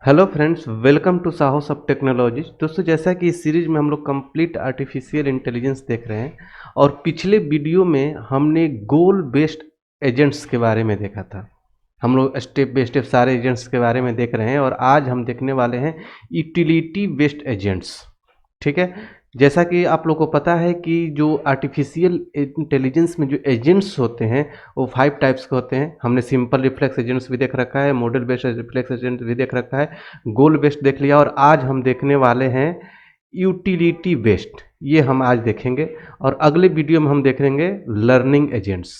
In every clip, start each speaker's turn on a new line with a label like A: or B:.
A: Hello friends, welcome to साहो सब technologies. दोस्तों, जैसा कि इस सीरीज में हम लोग कंप्लीट आर्टिफिशियल इंटेलिजेंस देख रहे हैं और पिछले वीडियो में हमने गोल बेस्ड एजेंट्स के बारे में देखा था। हम लोग स्टेप बाय स्टेप सारे एजेंट्स के बारे में देख रहे हैं और आज हम देखने वाले हैं यूटिलिटी बेस्ड एजेंट्स। ठीक है, जैसा कि आप लोग को पता है कि जो आर्टिफिशियल इंटेलिजेंस में जो एजेंट्स होते हैं वो 5 टाइप्स के होते हैं। हमने सिंपल रिफ्लेक्स एजेंट्स भी देख रखा है, मॉडल बेस्ड रिफ्लेक्स एजेंट भी देख रखा है, गोल बेस्ड देख लिया और आज हम देखने वाले हैं यूटिलिटी बेस्ड। ये हम आज देखेंगे और अगले वीडियो में हम देखेंगे लर्निंग एजेंट्स।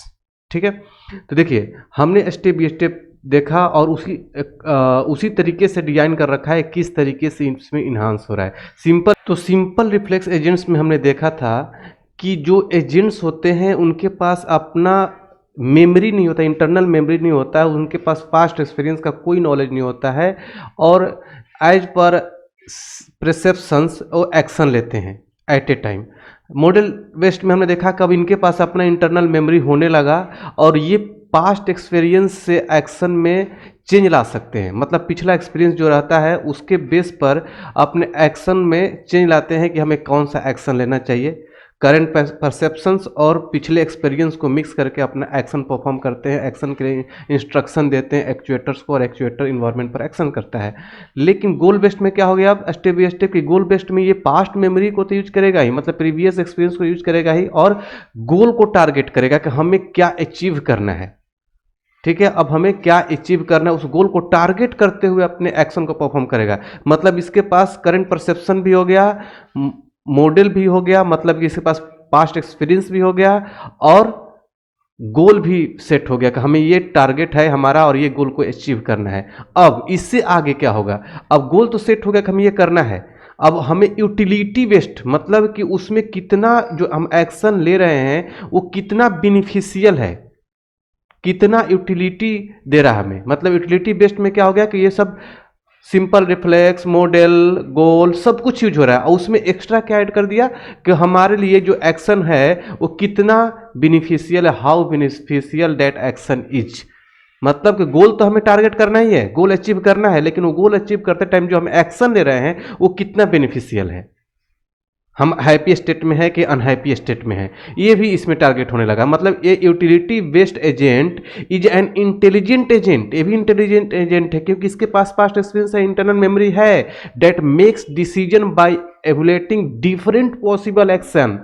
A: ठीक है, तो देखिए हमने स्टेप बाय स्टेप देखा और उसी तरीके से डिजाइन कर रखा है किस तरीके से इसमें इन्हांस हो रहा है। सिंपल रिफ्लेक्स एजेंट्स में हमने देखा था कि जो एजेंट्स होते हैं उनके पास अपना मेमोरी नहीं होता, इंटरनल मेमोरी नहीं होता है, उनके पास पास्ट एक्सपीरियंस का कोई नॉलेज नहीं होता है और एज पर परसेप्शंस वो एक्शन लेते हैं at a time. Model based में हमने देखा कब इनके पास अपना इंटरनल मेमोरी होने लगा और ये पास्ट एक्सपीरियंस से एक्शन में चेंज ला सकते हैं। मतलब पिछला एक्सपीरियंस जो रहता है उसके बेस पर अपने एक्शन में चेंज लाते हैं कि हमें कौन सा एक्शन लेना चाहिए। करंट परसेप्शंस और पिछले एक्सपीरियंस को मिक्स करके अपना एक्शन परफॉर्म करते हैं, एक्शन के लिए इंस्ट्रक्शन देते हैं एक्चुएटर्स को और एक्चुएटर इन्वायरमेंट पर एक्शन करता है। लेकिन गोल बेस्ड में क्या हो गया, अब स्टेप बाय स्टेप की गोल बेस्ड में ये पास्ट मेमोरी को तो यूज करेगा ही, मतलब प्रीवियस एक्सपीरियंस को यूज करेगा ही और गोल को टारगेट करेगा कि हमें क्या अचीव करना है। ठीक है, अब हमें क्या अचीव करना है उस गोल को टारगेट करते हुए अपने एक्शन को परफॉर्म करेगा। मतलब इसके पास करंट परसेप्शन भी हो गया, मॉडल भी हो गया, मतलब कि इसके पास पास्ट एक्सपीरियंस भी हो गया और गोल भी सेट हो गया कि हमें ये टारगेट है हमारा और ये गोल को अचीव करना है। अब इससे आगे क्या होगा, अब गोल तो सेट हो गया कि हमें ये करना है, अब हमें यूटिलिटी बेस्ड मतलब कि उसमें कितना जो हम एक्शन ले रहे हैं वो कितना बेनिफिशियल है, कितना यूटिलिटी दे रहा है हमें। मतलब यूटिलिटी बेस्ड में क्या हो गया कि ये सब सिंपल रिफ्लेक्स मॉडल गोल सब कुछ यूज हो रहा है और उसमें एक्स्ट्रा क्या ऐड कर दिया कि हमारे लिए जो एक्शन है वो कितना बेनिफिशियल है, how beneficial that action is. मतलब कि गोल तो हमें टारगेट करना ही है, गोल अचीव करना है, लेकिन वो गोल अचीव करते टाइम जो हम एक्शन ले रहे हैं वो कितना बेनिफिशियल है, हम हैप्पी स्टेट में है कि अनहैप्पी स्टेट में है, ये भी इसमें टारगेट होने लगा। मतलब ये utility based agent is an intelligent agent, ये भी इंटेलिजेंट एजेंट है क्योंकि इसके पास पास्ट एक्सपीरियंस है, इंटरनल मेमोरी है, that makes decision by evaluating different possible action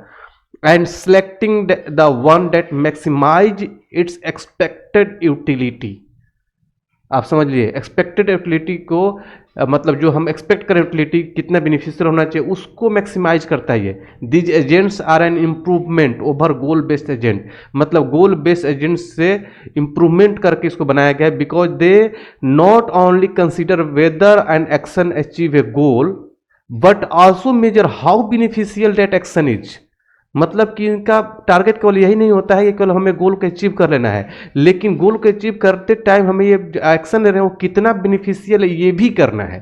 A: and selecting the one that maximize its expected utility. आप समझ लिए, एक्सपेक्टेड यूटिलिटी को मतलब जो हम एक्सपेक्ट करें यूटिलिटी कितना बेनिफिशियल होना चाहिए उसको मैक्सिमाइज करता है ये। These agents are an improvement over goal based agent, मतलब गोल बेस्ड एजेंट से इम्प्रूवमेंट करके इसको बनाया गया है because they not only consider whether an action achieve a goal but also measure how beneficial that action is. मतलब कि इनका टारगेट केवल यही नहीं होता है कि केवल हमें गोल को अचीव कर लेना है, लेकिन गोल को अचीव करते टाइम हमें ये एक्शन ले रहे हैं वो कितना बेनिफिशियल है ये भी करना है।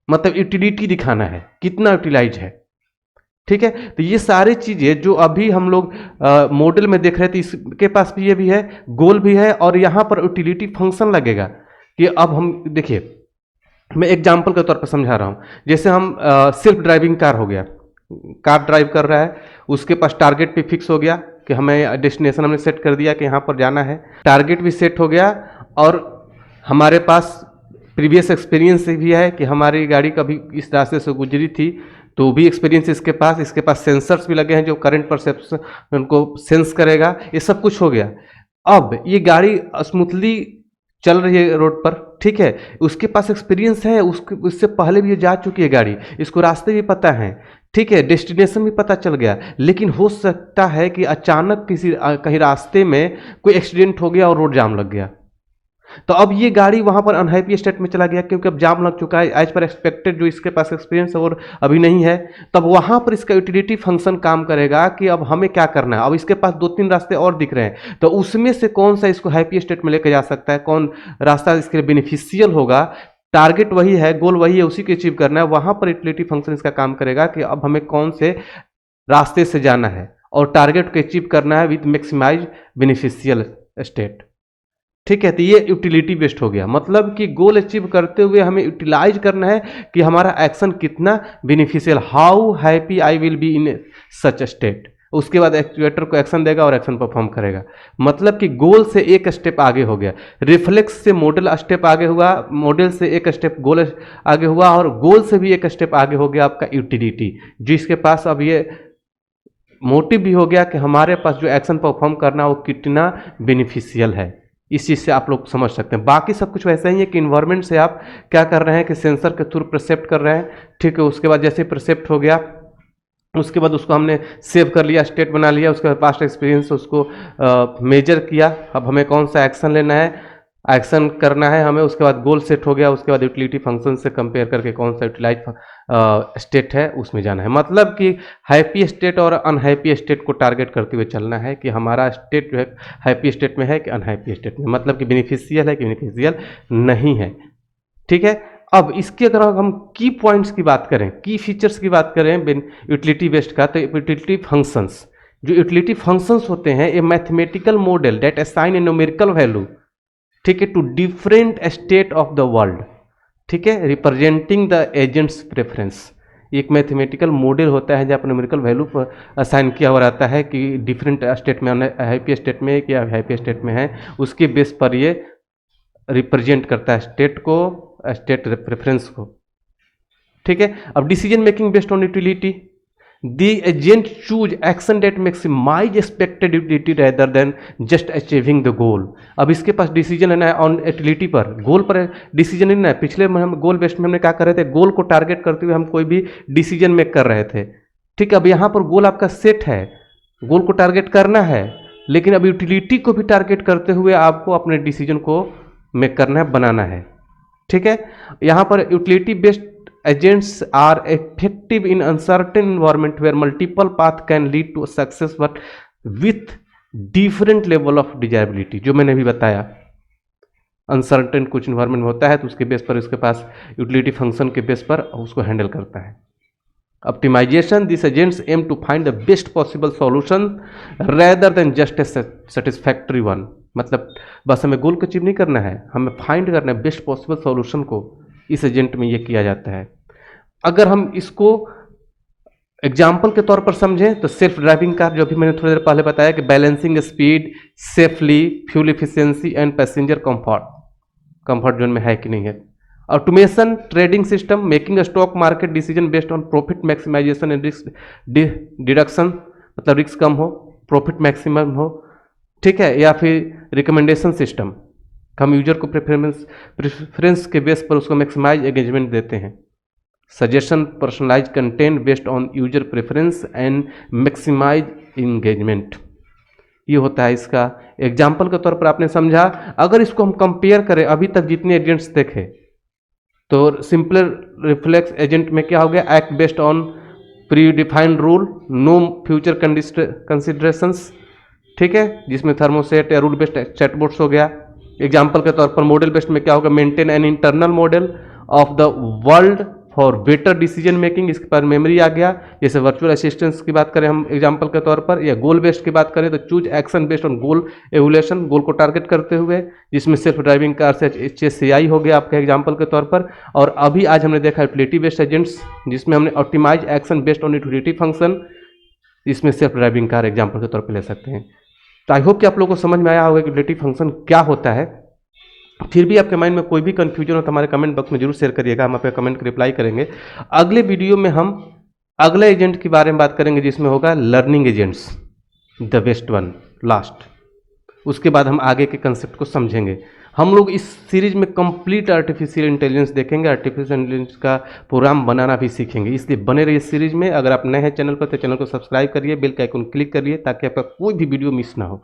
A: मतलब यूटिलिटी दिखाना है, कितना यूटिलाइज है। ठीक है, तो ये सारी चीजें जो अभी हम लोग मॉडल में देख रहे थे इसके पास भी ये भी है, गोल भी है और यहाँ पर यूटिलिटी फंक्शन लगेगा कि अब हम देखिए, मैं एग्जाम्पल के तौर पर समझा रहा हूँ। जैसे हम सेल्फ ड्राइविंग कार हो गया, कार ड्राइव कर रहा है, उसके पास टारगेट भी फिक्स हो गया कि हमें डेस्टिनेशन हमने सेट कर दिया कि यहाँ पर जाना है, टारगेट भी सेट हो गया और हमारे पास प्रीवियस एक्सपीरियंस भी है कि हमारी गाड़ी कभी इस रास्ते से गुजरी थी, तो भी एक्सपीरियंस इसके पास सेंसर्स भी लगे हैं जो करंट परसेप्शन उनको सेंस करेगा, ये सब कुछ हो गया। अब ये गाड़ी स्मूथली चल रही है रोड पर, ठीक है, उसके पास एक्सपीरियंस है, उससे पहले भी ये जा चुकी है गाड़ी, इसको रास्ते भी पता है, ठीक है, डेस्टिनेशन भी पता चल गया। लेकिन हो सकता है कि अचानक कहीं रास्ते में कोई एक्सीडेंट हो गया और रोड जाम लग गया, तो अब ये गाड़ी वहां पर अनहैप्पी स्टेट में चला गया क्योंकि अब जाम लग चुका है एज पर एक्सपेक्टेड, जो इसके पास एक्सपीरियंस और अभी नहीं है। तब वहां पर इसका यूटिलिटी फंक्शन काम करेगा कि अब हमें क्या करना है। अब इसके पास 2-3 रास्ते और दिख रहे हैं, तो उसमें से कौन सा इसको हैप्पी स्टेट में लेकर जा सकता है, कौन रास्ता इसके लिए बेनिफिशियल होगा। टारगेट वही है, गोल वही है, उसी को अचीव करना है। वहां पर यूटिलिटी फंक्शन इसका काम करेगा कि अब हमें कौन से रास्ते से जाना है और टारगेट को अचीव करना है विथ मैक्सिमाइज बेनिफिशियल स्टेट। ठीक है, तो ये यूटिलिटी बेस्ड हो गया, मतलब कि गोल अचीव करते हुए हमें यूटिलाइज करना है कि हमारा एक्शन कितना beneficial, how happy I will be in such state. उसके बाद एक्चुएटर को एक्शन देगा और एक्शन परफॉर्म करेगा, मतलब कि गोल से एक स्टेप आगे हो गया, रिफ्लेक्स से मॉडल स्टेप आगे हुआ, मॉडल से एक स्टेप गोल आगे हुआ, और गोल से भी एक स्टेप आगे हो गया आपका यूटिलिटी, जिसके पास अब ये मोटिव भी हो गया कि हमारे पास जो एक्शन परफॉर्म करना वो कितना बेनिफिशियल है। इस चीज़ से आप लोग समझ सकते हैं। बाकी सब कुछ वैसा ही है कि इन्वायरमेंट से आप क्या कर रहे हैं कि सेंसर के थ्रू परसेप्ट कर रहे हैं, ठीक है। उसके बाद जैसे परसेप्ट हो गया, उसके बाद उसको हमने सेव कर लिया, स्टेट बना लिया, उसके बाद पास्ट एक्सपीरियंस उसको मेजर किया। अब हमें कौन सा एक्शन लेना है, एक्शन करना है हमें, उसके बाद गोल सेट हो गया, उसके बाद यूटिलिटी फंक्शन से कंपेयर करके कौन सा यूटिलाइज स्टेट है उसमें जाना है। मतलब कि हैप्पी स्टेट और अनहैप्पी स्टेट को टारगेट करते हुए चलना है कि हमारा स्टेट जो है हैप्पी स्टेट में है कि अनहैप्पी स्टेट में, मतलब कि बेनिफिशियल है कि बेनिफिशियल नहीं है, ठीक है। अब इसके अगर हम की पॉइंट्स की बात करें, की फीचर्स की बात करें यूटिलिटी बेस्ड का, तो यूटिलिटी फंक्शंस, जो यूटिलिटी फंक्शंस होते हैं a mathematical model that assign a numerical value, ठीक है, to different state of the world, ठीक है, रिप्रेजेंटिंग द एजेंट्स प्रेफरेंस। एक मैथमेटिकल मॉडल होता है जहाँ पर न्यूमेरिकल वैल्यू पर असाइन किया हुआ रहता है कि डिफरेंट स्टेट में, हैप्पी स्टेट में या हैप्पी स्टेट में है, उसके बेस पर ये रिप्रेजेंट करता है स्टेट को, स्टेट प्रेफरेंस को, ठीक है। अब decision making based on utility, the agent choose action that maximize expected utility rather than just achieving the goal. अब इसके पास डिसीजन लेना है ऑन यूटिलिटी पर, गोल पर डिसीजन लेना है। पिछले में हम गोल बेस्ड में हमने क्या कर रहे थे, गोल को टारगेट करते हुए हम कोई भी डिसीजन मेक कर रहे थे, ठीक है। अब यहाँ पर गोल आपका सेट है, गोल को टारगेट करना है, लेकिन अब यूटिलिटी को भी टारगेट करते हुए आपको अपने डिसीजन को मेक करना है, बनाना है, ठीक है। यहाँ पर utility based agents are effective in uncertain environment where multiple path can lead to success but with different level of desirability। जो मैंने भी बताया, अनसर्टेन कुछ इन्वायरमेंट होता है तो उसके बेस पर उसके पास यूटिलिटी फंक्शन के बेस पर उसको हैंडल करता है। Optimization, this agents aim to find the best possible solution rather than just a satisfactory one. मतलब बस हमें गोल को अचीव नहीं करना है, हमें फाइंड करना है बेस्ट पॉसिबल सॉल्यूशन को, इस एजेंट में ये किया जाता है। अगर हम इसको एग्जाम्पल के तौर पर समझें तो सेल्फ ड्राइविंग कार, जो भी मैंने थोड़ी देर पहले बताया कि balancing speed safely, fuel efficiency and passenger comfort zone में है कि नहीं है। Automation trading system, making stock market decision based on profit maximization and risk deduction, मतलब रिस्क कम हो, प्रॉफिट मैक्सिमम हो, ठीक है। या फिर रिकमेंडेशन सिस्टम, हम यूजर को प्रेफरेंस के बेस पर उसको मैक्सिमाइज एंगेजमेंट देते हैं। Suggestion personalize content based on user preference and maximize engagement, ये होता है इसका एग्जाम्पल के तौर पर आपने समझा। अगर इसको हम कंपेयर करें अभी तक जितने एजेंट्स देखे, तो सिंपल रिफ्लेक्स एजेंट में क्या हो गया, act based on pre defined rule, no future considerations, ठीक है, जिसमें थर्मोसेट या रूल बेस्ड चैटबॉट्स हो गया। एग्जाम्पल के तौर पर मॉडल बेस्ड में क्या होगा, maintain an internal model of the world for better decision making, इसके पास मेमोरी आ गया। जैसे वर्चुअल असिस्टेंस की बात करें हम एग्जाम्पल के तौर पर, या गोल बेस्ड की बात करें तो choose action based on goal evolution, goal को टारगेट करते हुए, जिसमें सेल्फ ड्राइविंग कार से HCI हो गया आपका एग्जाम्पल के तौर पर। और अभी आज हमने देखा यूटिलिटी बेस्ड एजेंट्स, जिसमें हमने optimize action based on utility function, इसमें सेल्फ ड्राइविंग कार एग्जाम्पल के तौर पर ले सकते हैं। तो आई होप कि आप लोगों को समझ में आया होगा कि यूटिलिटी फंक्शन क्या होता है। फिर भी आपके माइंड में कोई भी कंफ्यूजन हो तो हमारे कमेंट बॉक्स में जरूर शेयर करिएगा, हम आपके कमेंट को रिप्लाई करेंगे। अगले वीडियो में हम अगले एजेंट के बारे में बात करेंगे, जिसमें होगा learning agents, the best one last. उसके बाद हम आगे के कंसेप्ट को समझेंगे। हम लोग इस सीरीज में कंप्लीट आर्टिफिशियल इंटेलिजेंस देखेंगे, आर्टिफिशियल इंटेलिजेंस का प्रोग्राम बनाना भी सीखेंगे, इसलिए बने रहिए इस सीरीज में। अगर आप नए हैं चैनल पर तो चैनल को सब्सक्राइब करिए, बेल का आइकन क्लिक करिए ताकि आपका कोई भी वीडियो मिस ना हो।